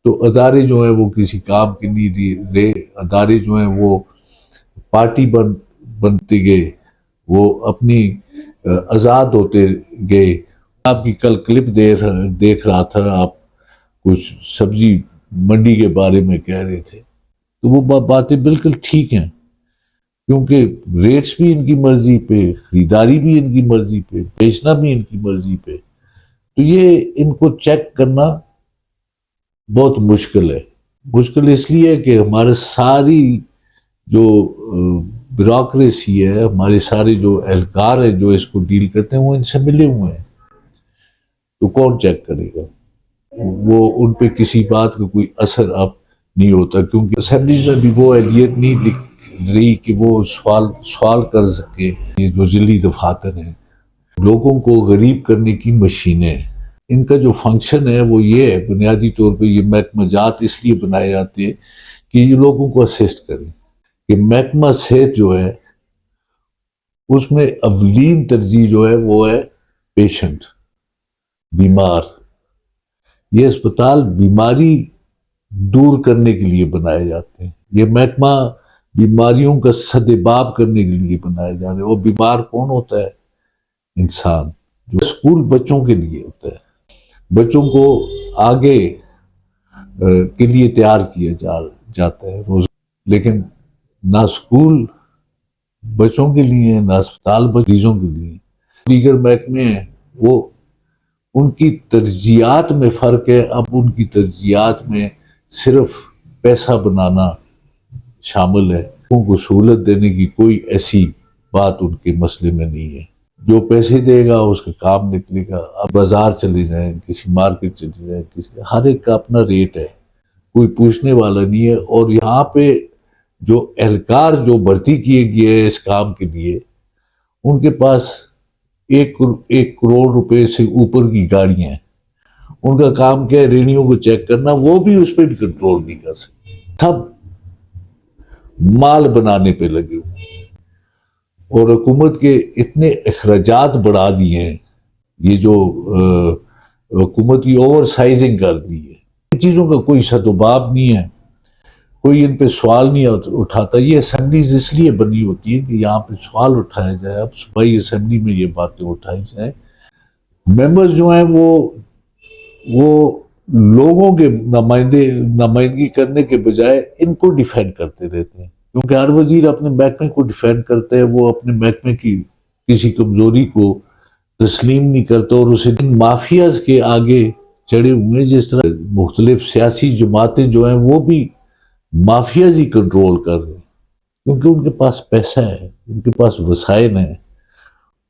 تو ادارے جو ہیں وہ کسی کام کے نہیں رہے، ادارے جو ہیں وہ پارٹی بنتے گئے، وہ اپنی آزاد ہوتے گئے. آپ کی کل کلپ دیکھ رہا تھا، آپ کچھ سبزی منڈی کے بارے میں کہہ رہے تھے، تو وہ باتیں بالکل ٹھیک ہیں، کیونکہ ریٹس بھی ان کی مرضی پہ، خریداری بھی ان کی مرضی پہ، بیچنا بھی ان کی مرضی پہ. تو یہ ان کو چیک کرنا بہت مشکل ہے. مشکل اس لیے کہ ہمارے ساری جو بیوروکریسی ہے، ہمارے سارے جو اہلکار ہیں جو اس کو ڈیل کرتے ہیں، وہ ان سے ملے ہوئے ہیں. تو کون چیک کرے گا؟ وہ ان پہ کسی بات کا کوئی اثر اب نہیں ہوتا، کیونکہ اسمبلیز میں بھی وہ اہلیت نہیں لکھ رہی کہ وہ سوال کر سکے. یہ جو ضلعی دفاتر ہیں، لوگوں کو غریب کرنے کی مشینیں ہیں. ان کا جو فنکشن ہے وہ یہ ہے، بنیادی طور پہ یہ محکمہ جات اس لیے بنائے جاتے ہیں کہ یہ لوگوں کو اسسٹ کریں. کہ محکمہ صحت جو ہے اس میں اولین ترجیح جو ہے وہ ہے پیشنٹ، بیمار. یہ اسپتال بیماری دور کرنے کے لیے بنائے جاتے ہیں. یہ محکمہ بیماریوں کا سدباب کرنے کے لیے بنائے جا رہے ہیں. اور بیمار کون ہوتا ہے؟ انسان. جو اسکول بچوں کے لیے ہوتا ہے، بچوں کو آگے کے لیے تیار کیا جاتا ہے روز. لیکن نہ اسکول بچوں کے لیے، نہ اسپتال مریضوں کے لیے. دیگر محکمے ہیں وہ ان کی ترجیحات میں فرق ہے. اب ان کی ترجیحات میں صرف پیسہ بنانا شامل ہے. ان کو سہولت دینے کی کوئی ایسی بات ان کے مسئلے میں نہیں ہے. جو پیسے دے گا اس کا کام نکلے گا. اب بازار چلے جائیں، کسی مارکیٹ چلے جائیں، ہر ایک کا اپنا ریٹ ہے، کوئی پوچھنے والا نہیں ہے. اور یہاں پہ جو اہلکار جو بھرتی کیے گئے ہیں اس کام کے لیے، ان کے پاس 1 کروڑ روپے سے اوپر کی گاڑیاں ہیں. ان کا کام کیا ہے؟ ریڑھیوں کو چیک کرنا. وہ بھی اس پہ بھی کنٹرول نہیں کر سکتے. سب مال بنانے پہ لگے ہوئے، اور حکومت کے اتنے اخراجات بڑھا دیے ہیں. یہ جو حکومت کی اوور سائزنگ کر دی ہے، ان چیزوں کا کوئی سد و باب نہیں ہے. کوئی ان پہ سوال نہیں اٹھاتا. یہ اسمبلیز اس لیے بنی ہوتی ہیں کہ یہاں پہ سوال اٹھایا جائے. اب صوبائی اسمبلی میں یہ باتیں اٹھائی جائیں. ممبرز جو ہیں وہ لوگوں کے نمائندگی کرنے کے بجائے ان کو ڈیفینڈ کرتے رہتے ہیں. کیونکہ ہر وزیر اپنے محکمے کو ڈیفینڈ کرتا ہے، وہ اپنے محکمے کی کسی کمزوری کو تسلیم نہیں کرتا. اور اسے مافیاز کے آگے چڑھے ہوئے، جس طرح مختلف سیاسی جماعتیں جو ہیں وہ بھی مافیاز ہی کنٹرول کر رہے ہیں. کیونکہ ان کے پاس پیسہ ہے، ان کے پاس وسائل ہیں،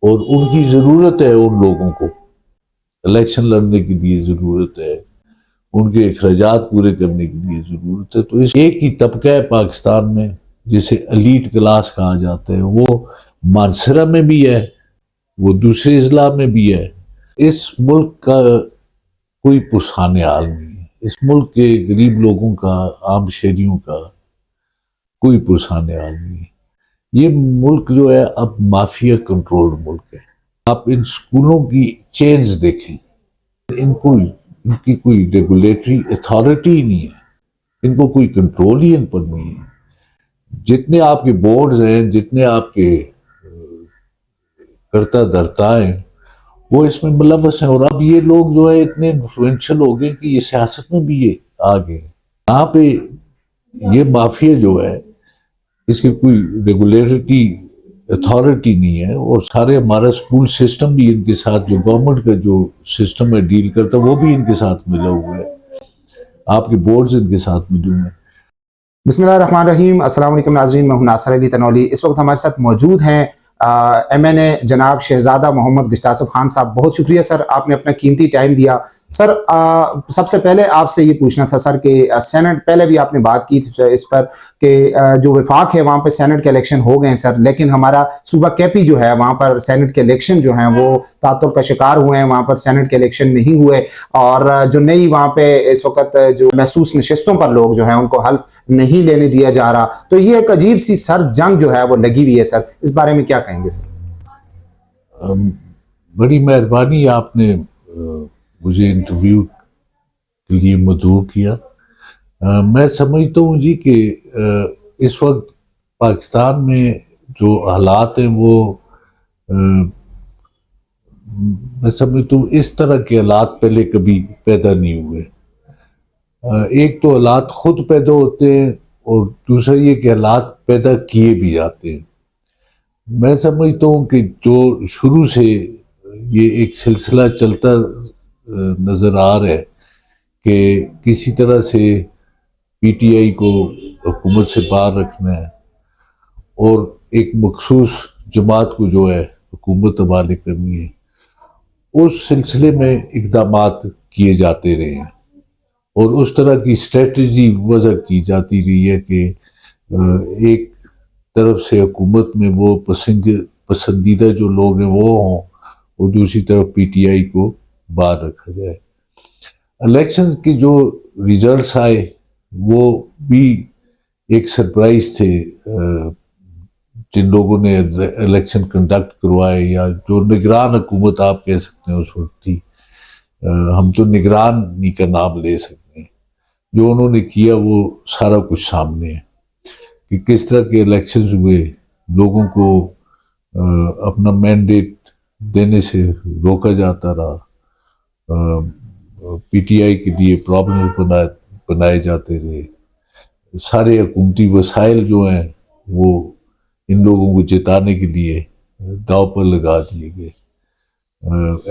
اور ان کی ضرورت ہے. ان لوگوں کو الیکشن لڑنے کے لیے ضرورت ہے، ان کے اخراجات پورے کرنے کے لیے ضرورت ہے. تو اس ایک ہی طبقہ ہے پاکستان میں جسے ایلیٹ کلاس کہا جاتا ہے. وہ مانسرہ میں بھی ہے، وہ دوسرے اضلاع میں بھی ہے. اس ملک کا کوئی پرسان حال نہیں ہے. اس ملک کے غریب لوگوں کا، عام شہریوں کا کوئی پرسان حال نہیں ہے. یہ ملک جو ہے اب مافیا کنٹرول ملک ہے. آپ ان سکولوں کی چینز دیکھیں، ان کی کوئی ریگولیٹری اتھارٹی نہیں ہے. ان کو کوئی کنٹرول ہی ان پر نہیں ہے. جتنے آپ کے بورڈز ہیں، جتنے آپ کے کرتا دھرتا ہیں، وہ اس میں ملوث ہیں. اور اب یہ لوگ جو ہے اتنے انفلوئنشل ہو گئے کہ یہ سیاست میں بھی یہ آ گئے. یہاں پہ یہ مافیا جو ہے، اس کی کوئی ریگولیٹری اتھارٹی نہیں ہے. اور سارے ہمارا اسکول سسٹم بھی ان کے ساتھ، جو گورنمنٹ کا جو سسٹم ہے ڈیل کرتا، وہ بھی ان کے ساتھ ملا ہوا ہے. آپ کے بورڈز ان کے ساتھ ملے ہوئے ہیں. بسم اللہ الرحمن الرحیم. السلام علیکم ناظرین، میں ہوں ناصر علی تنولی. اس وقت ہمارے ساتھ موجود ہیں ایم این اے جناب شہزادہ محمد گشتاسف خان صاحب. بہت شکریہ سر، آپ نے اپنا قیمتی ٹائم دیا. سر سب سے پہلے آپ سے یہ پوچھنا تھا سر کہ سینٹ، پہلے بھی آپ نے بات کی تھی اس پر کہ جو وفاق ہے وہاں پہ سینٹ کے الیکشن ہو گئے ہیں سر، لیکن ہمارا صوبہ کے پی جو ہے وہاں پر سینٹ کے الیکشن جو ہیں وہ تعطل کا شکار ہوئے ہیں. وہاں پر سینٹ کے الیکشن نہیں ہوئے، اور جو نئی وہاں پہ اس وقت جو محسوس نشستوں پر لوگ جو ہیں ان کو حلف نہیں لینے دیا جا رہا. تو یہ ایک عجیب سی سر جنگ جو ہے وہ لگی ہوئی ہے سر. اس بارے میں کیا کہیں گے سر؟ بڑی مہربانی، آپ نے مجھے انٹرویو کے لیے مدعو کیا. میں سمجھتا ہوں جی کہ اس وقت پاکستان میں جو حالات ہیں وہ میں سمجھتا ہوں اس طرح کے حالات پہلے کبھی پیدا نہیں ہوئے. ایک تو حالات خود پیدا ہوتے ہیں اور دوسرا یہ کہ حالات پیدا کیے بھی جاتے ہیں. میں سمجھتا ہوں کہ جو شروع سے یہ ایک سلسلہ چلتا نظر آ رہا ہے کہ کسی طرح سے پی ٹی آئی کو حکومت سے باہر رکھنا ہے اور ایک مخصوص جماعت کو جو ہے حکومت حوالے کرنی ہے، اس سلسلے میں اقدامات کیے جاتے رہے ہیں اور اس طرح کی اسٹریٹجی وضع کی جاتی رہی ہے کہ ایک طرف سے حکومت میں وہ پسندیدہ جو لوگ ہیں وہ ہوں اور دوسری طرف پی ٹی آئی کو باہر رکھا جائے. الیکشن کے جو ریزلٹس آئے وہ بھی ایک سرپرائز تھے. جن لوگوں نے الیکشن کنڈکٹ کروائے یا جو نگران حکومت آپ کہہ سکتے ہیں اس وقت تھی، ہم تو نگرانی کا نام لے سکتے ہیں، جو انہوں نے کیا وہ سارا کچھ سامنے ہے کہ کس طرح کے الیکشنز ہوئے، لوگوں کو اپنا مینڈیٹ دینے سے روکا جاتا رہا، پی ٹی آئی کے لیے پرابلم بنائے جاتے رہے، سارے حکومتی وسائل جو ہیں وہ ان لوگوں کو جتانے کے لیے داؤ پر لگا دیے گئے،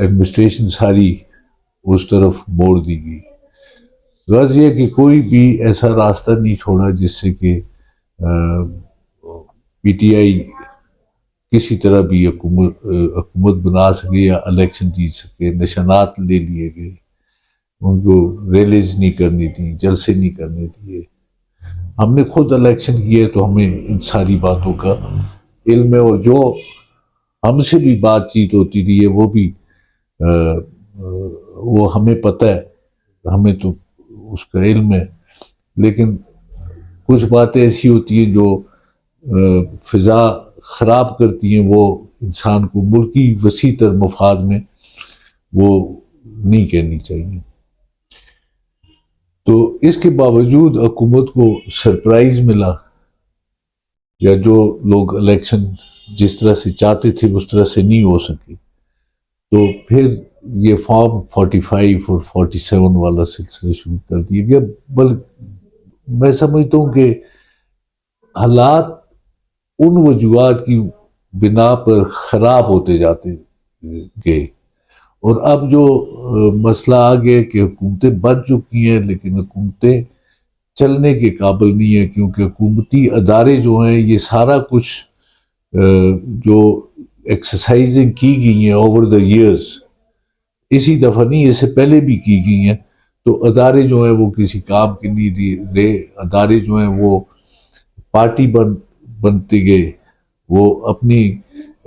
ایڈمنسٹریشن ساری اس طرف موڑ دی گئی. غرض یہ کہ کوئی بھی ایسا راستہ نہیں چھوڑا جس سے کہ پی ٹی آئی کسی طرح بھی حکومت بنا سکے یا الیکشن جیت سکے. نشانات لے لیے گئے، ان کو ریلیز نہیں کرنی تھی، جلسے نہیں کرنے دیے. ہم نے خود الیکشن کیے تو ہمیں ان ساری باتوں کا علم ہے، اور جو ہم سے بھی بات چیت ہوتی رہی ہے وہ بھی وہ ہمیں پتہ ہے، ہمیں تو اس کا علم ہے. لیکن کچھ باتیں ایسی ہوتی ہیں جو فضا خراب کرتی ہیں، وہ انسان کو ملکی وسیع تر مفاد میں وہ نہیں کہنی چاہیے. تو اس کے باوجود حکومت کو سرپرائز ملا، یا جو لوگ الیکشن جس طرح سے چاہتے تھے اس طرح سے نہیں ہو سکے، تو پھر یہ فارم 45 اور 47 والا سلسلہ شروع کر دیا گیا. میں سمجھتا ہوں کہ حالات ان وجوہات کی بنا پر خراب ہوتے جاتے گئے، اور اب جو مسئلہ آ گیا کہ حکومتیں بن چکی ہیں لیکن حکومتیں چلنے کے قابل نہیں ہیں، کیونکہ حکومتی ادارے جو ہیں یہ سارا کچھ جو ایکسرسائزنگ کی گئی ہیں اوور دا ایئرز، اسی دفعہ نہیں، اس سے پہلے بھی کی گئی ہیں، تو ادارے جو ہیں وہ کسی کام کے نہیں رہے. ادارے جو ہیں وہ پارٹی بنتے گئے، وہ اپنی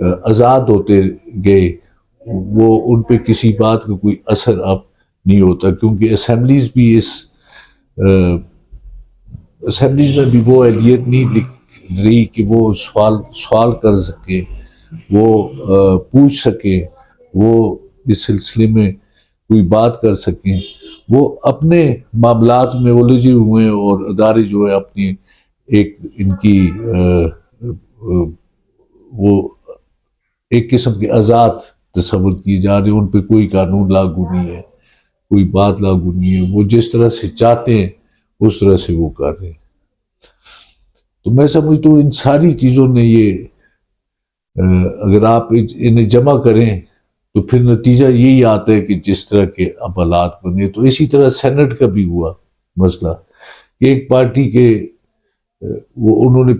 آزاد ہوتے گئے، وہ ان پہ کسی بات کا کوئی اثر اب نہیں ہوتا، کیونکہ اسمبلیز بھی اسمبلیز میں بھی وہ اہلیت نہیں رہی کہ وہ سوال کر سکے، وہ پوچھ سکے، وہ اس سلسلے میں کوئی بات کر سکیں. وہ اپنے معاملات میں الجھے ہوئے ہیں، اور ادارے جو ہے اپنی ایک ان کی وہ ایک قسم کے آزاد تصور کیے جا رہے ہیں، ان پہ کوئی قانون لاگو نہیں ہے، کوئی بات لاگو نہیں ہے، وہ جس طرح سے چاہتے ہیں اس طرح سے وہ کر رہے ہیں. تو میں سمجھتا ہوں ان ساری چیزوں نے یہ اگر آپ انہیں جمع کریں تو پھر نتیجہ یہی آتا ہے کہ جس طرح کے اب حالات بنے. تو اسی طرح سینٹ کا بھی ہوا مسئلہ کہ ایک پارٹی کے وہ انہوں نے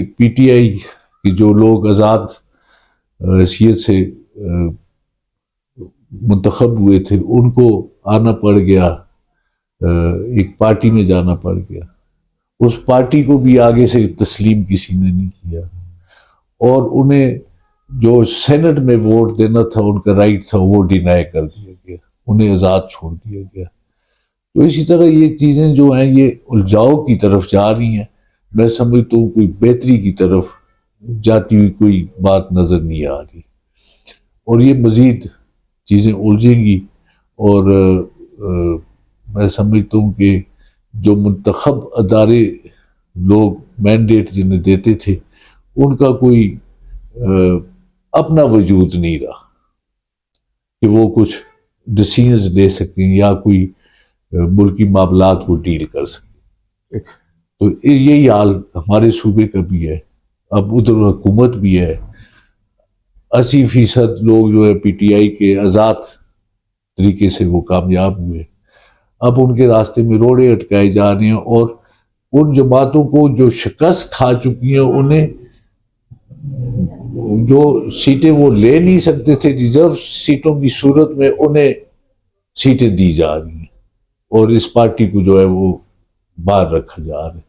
پی ٹی آئی کے جو لوگ آزاد حیثیت سے منتخب ہوئے تھے ان کو آنا پڑ گیا، ایک پارٹی میں جانا پڑ گیا. اس پارٹی کو بھی آگے سے تسلیم کسی نے نہیں کیا، اور انہیں جو سینٹ میں ووٹ دینا تھا ان کا رائٹ تھا وہ ڈینائی کر دیا گیا، انہیں آزاد چھوڑ دیا گیا. تو اسی طرح یہ چیزیں جو ہیں یہ الجھاؤ کی طرف جا رہی ہیں. میں سمجھتا ہوں کوئی بہتری کی طرف جاتی ہوئی کوئی بات نظر نہیں آ رہی، اور یہ مزید چیزیں الجھیں گی. اور میں سمجھتا ہوں کہ جو منتخب ادارے لوگ مینڈیٹ جنہیں دیتے تھے ان کا کوئی اپنا وجود نہیں رہا کہ وہ کچھ ڈیسیژنز لے سکیں یا کوئی ملکی معاملات کو ڈیل کر سکیں. تو یہی حال ہمارے صوبے کا بھی ہے. اب ادھر حکومت بھی ہے, 80% لوگ جو ہے پی ٹی آئی کے آزاد طریقے سے وہ کامیاب ہوئے. اب ان کے راستے میں روڑے اٹکائے جا رہے ہیں اور ان جماعتوں کو جو شکست کھا چکی ہیں انہیں جو سیٹیں وہ لے نہیں سکتے تھے ریزرو سیٹوں کی صورت میں انہیں سیٹیں دی جا رہی ہیں اور اس پارٹی کو جو ہے وہ باہر رکھا جا رہا ہے.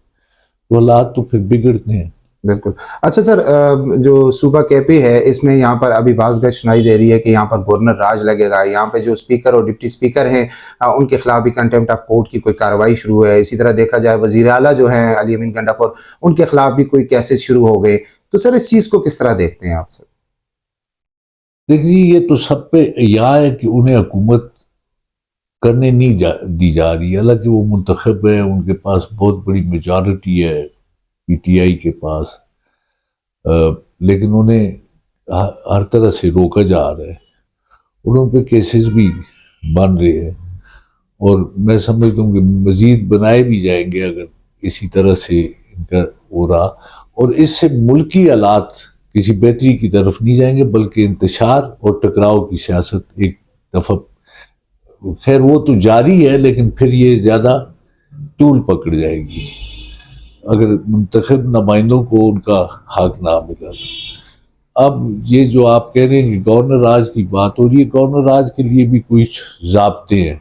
تو حالات تو پھر بگڑتے ہیں. بالکل. اچھا سر, جو صوبہ کے پی ہے اس میں یہاں پر ابھی بعض گشت سنائی دے رہی ہے کہ یہاں پر گورنر راج لگے گا, یہاں پہ جو اسپیکر اور ڈپٹی اسپیکر ہیں ان کے خلاف بھی کنٹمپٹ آف کورٹ کی کوئی کارروائی شروع ہے. اسی طرح دیکھا جائے وزیر اعلیٰ جو ہیں علی امین گنڈا ان کے خلاف بھی کوئی کیسز شروع ہو گئے. تو سر اس چیز کو کس طرح دیکھتے ہیں آپ سر؟ دیکھیے یہ تو سب پہ یہ ہے کہ انہیں حکومت کرنے نہیں دی جا رہی. حالانکہ وہ منتخب ہے, ان کے پاس بہت بڑی میجارٹی ہے پی ٹی آئی کے پاس, لیکن انہیں ہر طرح سے روکا جا رہا ہے. انہوں پہ کیسز بھی بن رہے ہیں اور میں سمجھتا ہوں کہ مزید بنائے بھی جائیں گے اگر اسی طرح سے ان کا ہو رہا. اور اس سے ملکی حالات کسی بہتری کی طرف نہیں جائیں گے بلکہ انتشار اور ٹکراؤ کی سیاست ایک دفعہ, خیر وہ تو جاری ہے لیکن پھر یہ زیادہ طول پکڑ جائے گی اگر منتخب نمائندوں کو ان کا حق نہ ملا. اب یہ جو آپ کہہ رہے ہیں کہ گورنر راج کی بات ہو رہی ہے, گورنر راج کے لیے بھی کچھ ضابطے ہیں.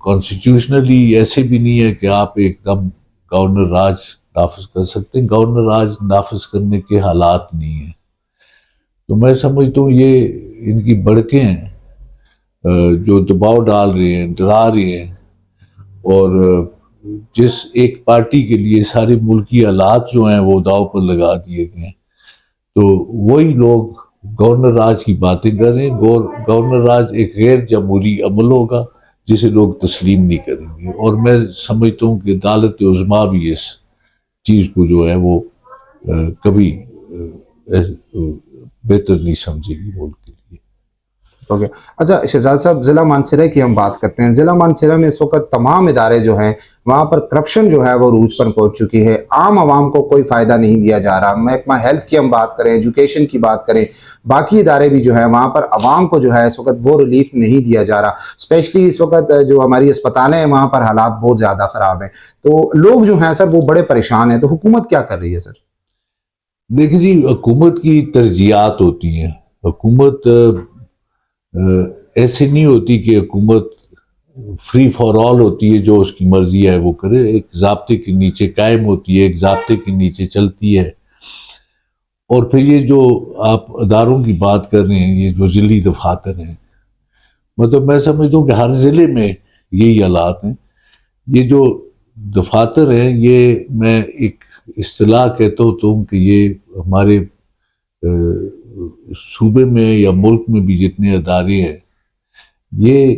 کانسٹیٹیوشنلی ایسے بھی نہیں ہے کہ آپ ایک دم گورنر راج نافذ کر سکتے ہیں. گورنر راج نافذ کرنے کے حالات نہیں ہیں. تو میں سمجھتا ہوں یہ ان کی بڑکیں ہیں جو دباؤ ڈال رہے ہیں, ڈرا رہے ہیں, اور جس ایک پارٹی کے لیے سارے ملکی حالات جو ہیں وہ داؤ پر لگا دیے گئے ہیں. تو وہی لوگ گورنر راج کی باتیں کر رہے ہیں. گورنر راج ایک غیر جمہوری عمل ہوگا جسے لوگ تسلیم نہیں کریں گے, اور میں سمجھتا ہوں کہ عدالت عظمیٰ بھی اس چیز کو جو ہے وہ کبھی بہتر نہیں سمجھے گی ملک کے لیے. اوکے. اچھا شہزاد صاحب, ضلع مانسہرہ کی ہم بات کرتے ہیں. ضلع مانسہرہ میں اس وقت تمام ادارے جو ہیں وہاں پر کرپشن جو ہے وہ عروج پر پہنچ چکی ہے. عام عوام کو کوئی فائدہ نہیں دیا جا رہا. محکمہ ہیلتھ کی ہم بات کریں, ایجوکیشن کی بات کریں, باقی ادارے بھی جو ہیں وہاں پر عوام کو جو ہے اس وقت وہ ریلیف نہیں دیا جا رہا. اسپیشلی اس وقت جو ہماری اسپتالیں ہیں وہاں پر حالات بہت زیادہ خراب ہیں. تو لوگ جو ہیں سر وہ بڑے پریشان ہیں. تو حکومت کیا کر رہی ہے سر؟ دیکھیں جی, حکومت کی ترجیحات ہوتی ہیں. حکومت ایسے نہیں ہوتی کہ حکومت فری فار آل ہوتی ہے, جو اس کی مرضی ہے وہ کرے. ایک ضابطے کے نیچے قائم ہوتی ہے, ایک ضابطے کے نیچے چلتی ہے. اور پھر یہ جو آپ اداروں کی بات کر رہے ہیں, یہ جو ضلعی دفاتر ہیں, مطلب میں سمجھتا ہوں کہ ہر ضلع میں یہی حالات ہیں. یہ جو دفاتر ہیں, یہ میں ایک اصطلاح کہتا ہوں کہ یہ ہمارے صوبے میں یا ملک میں بھی جتنے ادارے ہیں یہ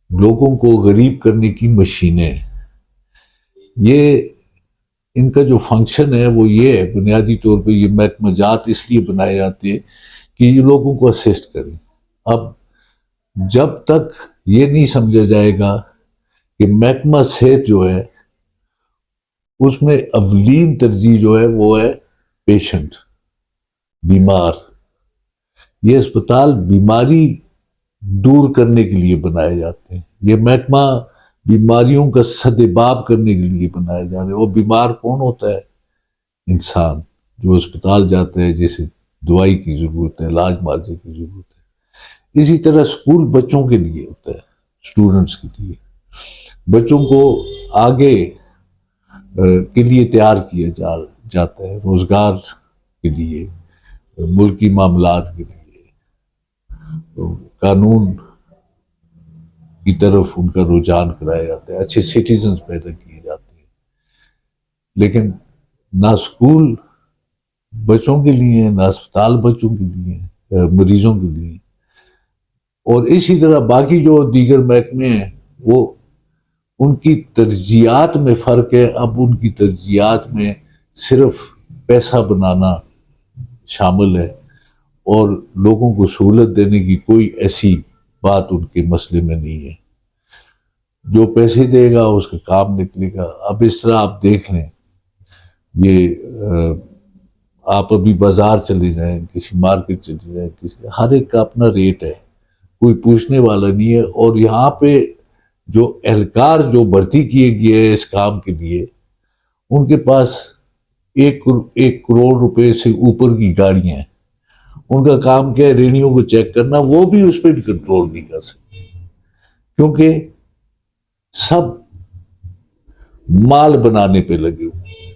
لوگوں کو غریب کرنے کی مشینیں ہیں. یہ ان کا جو فنکشن ہے وہ یہ ہے, بنیادی طور پہ یہ محکمہ جات اس لیے بنائے جاتے ہیں کہ یہ لوگوں کو اسسٹ کریں. اب جب تک یہ نہیں سمجھا جائے گا کہ محکمہ صحت جو ہے اس میں اولین ترجیح جو ہے وہ ہے پیشنٹ, بیمار. یہ اسپتال بیماری دور کرنے کے لیے بنائے جاتے ہیں. یہ محکمہ بیماریوں کا سدباب کرنے کے لیے بنائے جا رہے ہیں. وہ بیمار کون ہوتا ہے؟ انسان جو اسپتال جاتا ہے, جیسے دوائی کی ضرورت ہے, علاج معالجے کی ضرورت ہے. اسی طرح اسکول بچوں کے لیے ہوتا ہے, اسٹوڈنٹس کے لیے. بچوں کو آگے کے لیے تیار کیا جاتا ہے, روزگار کے لیے, ملکی معاملات کے لیے, قانون کی طرف ان کا رجحان کرایا جاتا ہے, اچھے سٹیزنز پیدا کیے جاتے ہیں. لیکن نہ اسکول بچوں کے لیے ہیں, نہ اسپتال بچوں کے لیے ہیں, مریضوں کے لیے. اور اسی طرح باقی جو دیگر محکمے ہیں وہ ان کی ترجیحات میں فرق ہے. اب ان کی ترجیحات میں صرف پیسہ بنانا شامل ہے اور لوگوں کو سہولت دینے کی کوئی ایسی بات ان کے مسئلے میں نہیں ہے. جو پیسے دے گا اس کا کام نکلے گا. اب اس طرح آپ دیکھ لیں، یہ آپ ابھی بازار چلے جائیں، کسی مارکیٹ چلے جائیں، ہر ایک کا اپنا ریٹ ہے، کوئی پوچھنے والا نہیں ہے. اور یہاں پہ جو اہلکار جو بھرتی کیے گئے ہیں اس کام کے لیے، ان کے پاس 1 کروڑ روپے سے اوپر کی گاڑیاں ہیں. ان کا کام کیا ہے؟ ریڑھیوں کو چیک کرنا. وہ بھی اس پہ بھی کنٹرول نہیں کر سکتے کیونکہ سب مال بنانے پہ لگے ہوئے ہیں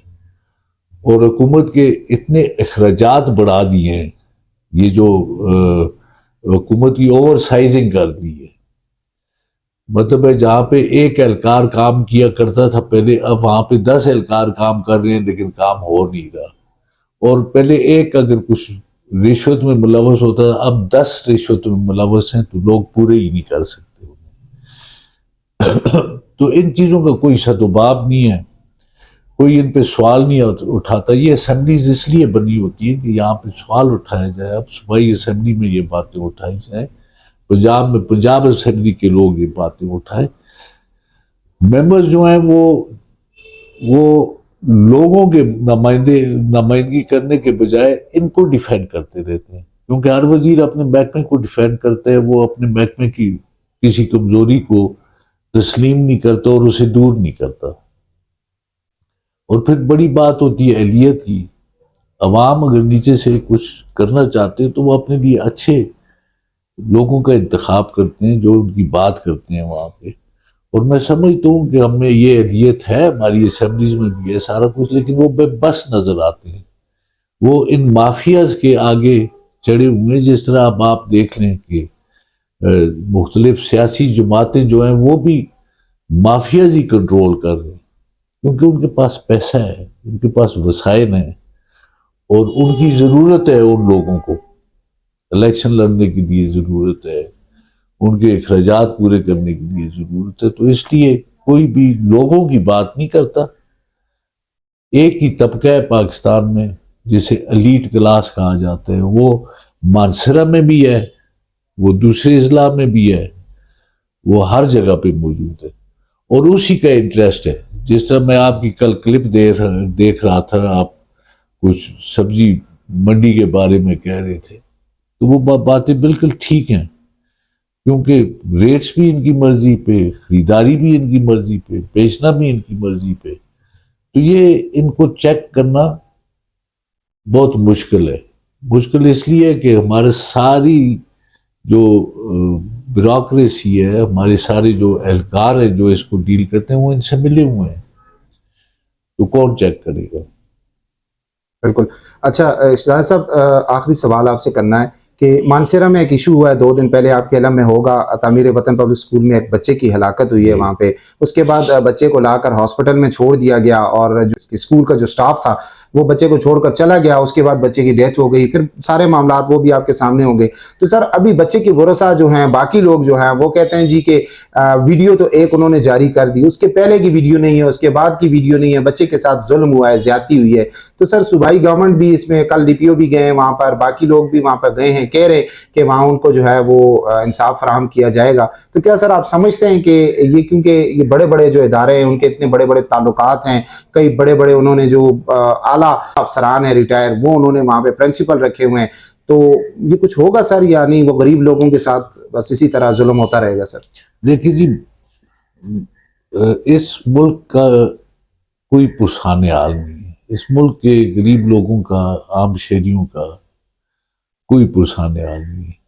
اور حکومت کے اتنے اخراجات بڑھا دیے ہیں. یہ جو حکومت کی اوور سائزنگ کر دی ہے، مطلب ہے جہاں پہ ایک اہلکار کام کیا کرتا تھا پہلے، اب وہاں پہ 10 اہلکار کام کر رہے ہیں لیکن کام ہو نہیں رہا. اور پہلے ایک اگر کچھ رشوت میں ملوث ہوتا ہے، اب 10 رشوت میں ملوث ہیں تو لوگ پورے ہی نہیں کر سکتے. تو ان چیزوں کا کوئی سد و باب نہیں ہے، کوئی ان پہ سوال نہیں اٹھاتا. یہ اسمبلیز اس لیے بنی ہوتی ہیں کہ یہاں پہ سوال اٹھایا جائے. اب صوبائی اسمبلی میں یہ باتیں اٹھائی جائیں، پنجاب میں پنجاب اسمبلی کے لوگ یہ باتیں اٹھائیں. ممبرز جو ہیں وہ لوگوں کے نمائندگی کرنے کے بجائے ان کو ڈیفینڈ کرتے رہتے ہیں، کیونکہ ہر وزیر اپنے محکمے کو ڈیفینڈ کرتا ہے. وہ اپنے محکمے کی کسی کمزوری کو تسلیم نہیں کرتا اور اسے دور نہیں کرتا. اور پھر بڑی بات ہوتی ہے اہلیت کی. عوام اگر نیچے سے کچھ کرنا چاہتے ہیں تو وہ اپنے لیے اچھے لوگوں کا انتخاب کرتے ہیں جو ان کی بات کرتے ہیں وہاں پہ. اور میں سمجھتا ہوں کہ ہم میں یہ اہلیت ہے، ہماری اسمبلیز میں بھی ہے سارا کچھ، لیکن وہ بے بس نظر آتے ہیں. وہ ان مافیاز کے آگے چڑھے ہوئے ہیں. جس طرح اب آپ دیکھ لیں کہ مختلف سیاسی جماعتیں جو ہیں وہ بھی مافیاز ہی کنٹرول کر رہے ہیں، کیونکہ ان کے پاس پیسہ ہے، ان کے پاس وسائل ہیں اور ان کی ضرورت ہے. ان لوگوں کو الیکشن لڑنے کے لیے ضرورت ہے، ان کے اخراجات پورے کرنے کے لیے ضرورت ہے. تو اس لیے کوئی بھی لوگوں کی بات نہیں کرتا. ایک ہی طبقہ ہے پاکستان میں جسے ایلیٹ کلاس کہا جاتا ہے، وہ مانسرہ میں بھی ہے، وہ دوسرے اضلاع میں بھی ہے، وہ ہر جگہ پہ موجود ہے اور اسی کا انٹرسٹ ہے. جس طرح میں آپ کی کل کلپ دیکھ رہا تھا، آپ کچھ سبزی منڈی کے بارے میں کہہ رہے تھے، تو وہ باتیں بالکل ٹھیک ہیں، کیونکہ ریٹس بھی ان کی مرضی پہ، خریداری بھی ان کی مرضی پہ، بیچنا بھی ان کی مرضی پہ. تو یہ ان کو چیک کرنا بہت مشکل ہے. مشکل اس لیے کہ ہمارے ساری جو بیوروکریسی ہے، ہمارے سارے جو اہلکار ہیں جو اس کو ڈیل کرتے ہیں، وہ ان سے ملے ہوئے ہیں. تو کون چیک کرے گا؟ بالکل. اچھا شہزاد صاحب، آخری سوال آپ سے کرنا ہے کہ مانسیرہ میں ایک ایشو ہوا ہے 2 دن پہلے، آپ کے علم میں ہوگا، تعمیر وطن پبلک اسکول میں ایک بچے کی ہلاکت ہوئی ہے وہاں پہ. اس کے بعد بچے کو لا کر ہاسپٹل میں چھوڑ دیا گیا اور جو اسکول کا جو سٹاف تھا وہ بچے کو چھوڑ کر چلا گیا. اس کے بعد بچے کی ڈیتھ ہو گئی. پھر سارے معاملات وہ بھی آپ کے سامنے ہوں گے. تو سر ابھی بچے کی ورثاء جو ہیں، باقی لوگ جو ہیں، وہ کہتے ہیں جی کہ ویڈیو تو ایک انہوں نے جاری کر دی، اس کے پہلے کی ویڈیو نہیں ہے، اس کے بعد کی ویڈیو نہیں ہے، بچے کے ساتھ ظلم ہوا ہے، زیادتی ہوئی ہے. تو سر صوبائی گورنمنٹ بھی اس میں، کل ڈی پی او بھی گئے ہیں وہاں پر، باقی لوگ بھی وہاں پر گئے ہیں، کہہ رہے کہ وہاں ان کو جو ہے وہ انصاف فراہم کیا جائے گا. تو کیا سر آپ سمجھتے ہیں کہ یہ، کیونکہ یہ بڑے بڑے جو ادارے ہیں ان کے اتنے بڑے بڑے تعلقات ہیں، کئی بڑے بڑے انہوں نے جو اعلیٰ افسران ہیں ریٹائر، وہ انہوں نے وہاں پہ پرنسپل رکھے ہوئے ہیں، تو یہ کچھ ہوگا سر یا نہیں؟ وہ غریب لوگوں کے ساتھ بس اسی طرح ظلم ہوتا رہے گا سر؟ دیکھیے جی، اس ملک کا کوئی پرسان حال نہیں ہے. اس ملک کے غریب لوگوں کا، عام شہریوں کا کوئی پرسان حال نہیں ہے.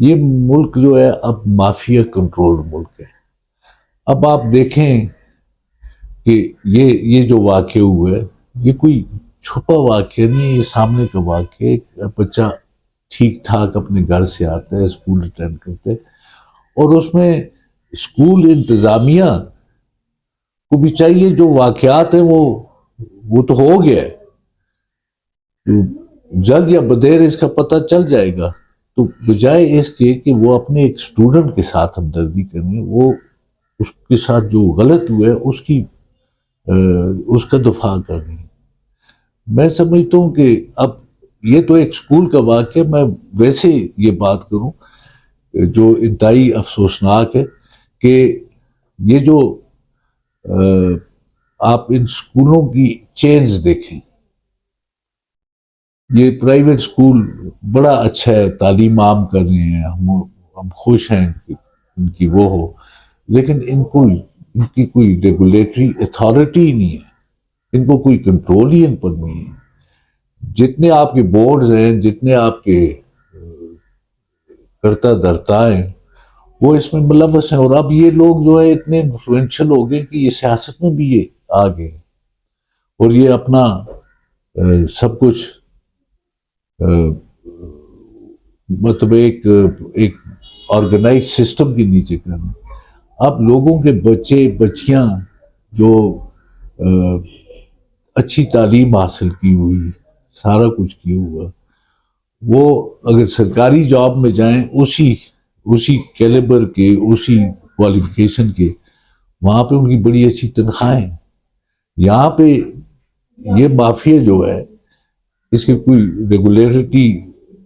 یہ ملک جو ہے اب مافیا کنٹرول ملک ہے. اب آپ دیکھیں کہ یہ جو واقعہ ہوا ہے، یہ کوئی چھپا واقعہ نہیں ہے، یہ سامنے کا واقعہ ہے. ایک بچہ ٹھیک ٹھاک اپنے گھر سے آتا ہے، اسکول اٹینڈ کرتے، اور اس میں اسکول انتظامیہ کو بھی چاہیے جو واقعات ہیں وہ تو ہو گیا ہے، جلد یا بدیر اس کا پتہ چل جائے گا. تو بجائے اس کے کہ وہ اپنے ایک اسٹوڈنٹ کے ساتھ ہمدردی کریں، وہ اس کے ساتھ جو غلط ہوا ہے اس کا دفاع کرنی ہے. میں سمجھتا ہوں کہ اب یہ تو ایک اسکول کا واقعہ، میں ویسے یہ بات کروں جو انتہائی افسوسناک ہے کہ یہ جو آپ ان اسکولوں کی چینز دیکھیں، یہ پرائیویٹ اسکول بڑا اچھا ہے، تعلیم عام کر رہے ہیں، ہم خوش ہیں کہ ان کی وہ ہو، لیکن ان کی کوئی ریگولیٹری اتھارٹی ہی نہیں ہے، ان کو کوئی کنٹرول ہی ان پر نہیں ہے. جتنے آپ کے بورڈز ہیں، جتنے آپ کے کرتا درتا ہیں، وہ اس میں ملوث ہیں. اور اب یہ لوگ جو ہے اتنے انفلوئنشل ہو گئے کہ یہ سیاست میں بھی یہ آ گئے اور یہ اپنا سب کچھ مطلب ایک آرگنائز سسٹم کے نیچے کرنا. اب لوگوں کے بچے بچیاں جو اچھی تعلیم حاصل کی ہوئی، سارا کچھ کیا ہوا، وہ اگر سرکاری جاب میں جائیں اسی کیلیبر کے، اسی کوالیفیکیشن کے، وہاں پہ ان کی بڑی اچھی تنخواہیں. یہاں پہ یہ مافیا جو ہے اس کی کوئی ریگولیٹری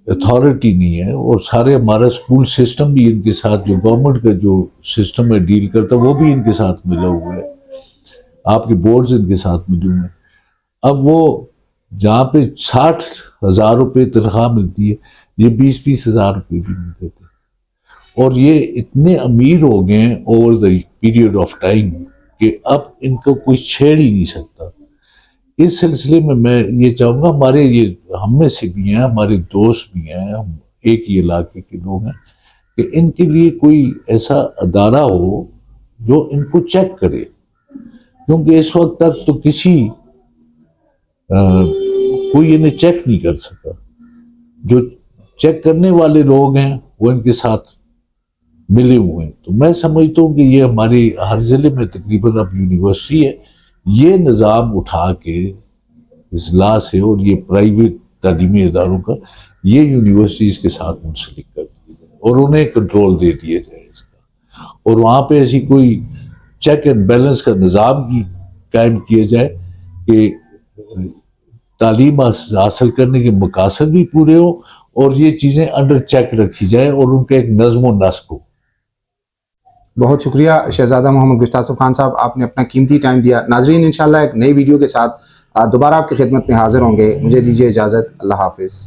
اتھارٹی نہیں ہے، اور سارے ہمارا اسکول سسٹم بھی ان کے ساتھ، جو گورنمنٹ کا جو سسٹم ہے ڈیل کرتا، وہ بھی ان کے ساتھ ملا ہوا ہے، آپ کے بورڈز ان کے ساتھ ملے ہوئے ہیں. اب وہ جہاں پہ 60,000 روپے تنخواہ ملتی ہے، یہ 20,000 روپے بھی ملتے تھے. اور یہ اتنے امیر ہو گئے ہیں over the period of time کہ اب ان کو کوئی چھیڑ ہی نہیں سکتا. اس سلسلے میں یہ چاہوں گا، ہم میں سے بھی ہیں، ہمارے دوست بھی ہیں، ہم ایک ہی علاقے کے لوگ ہیں، کہ ان کے لیے کوئی ایسا ادارہ ہو جو ان کو چیک کرے. کیونکہ اس وقت تک تو کوئی انہیں چیک نہیں کر سکا. جو چیک کرنے والے لوگ ہیں وہ ان کے ساتھ ملے ہوئے ہیں. تو میں سمجھتا ہوں کہ یہ ہمارے ہر ضلع میں تقریباً اب یونیورسٹی ہے، یہ نظام اٹھا کے اضلاع سے اور یہ پرائیویٹ تعلیمی اداروں کا یہ یونیورسٹیز کے ساتھ منسلک کر دیا جائے اور انہیں کنٹرول دے دیا جائے اس کا. اور وہاں پہ ایسی کوئی چیک اینڈ بیلنس کا نظام کی قائم کیا جائے کہ تعلیم حاصل کرنے کے مقاصد بھی پورے ہوں اور یہ چیزیں انڈر چیک رکھی جائے اور ان کا ایک نظم و نسق ہو. بہت شکریہ شہزادہ محمد گشتاسف خان صاحب، آپ نے اپنا قیمتی ٹائم دیا. ناظرین انشاءاللہ ایک نئی ویڈیو کے ساتھ دوبارہ آپ کی خدمت میں حاضر ہوں گے. مجھے دیجیے اجازت. اللہ حافظ.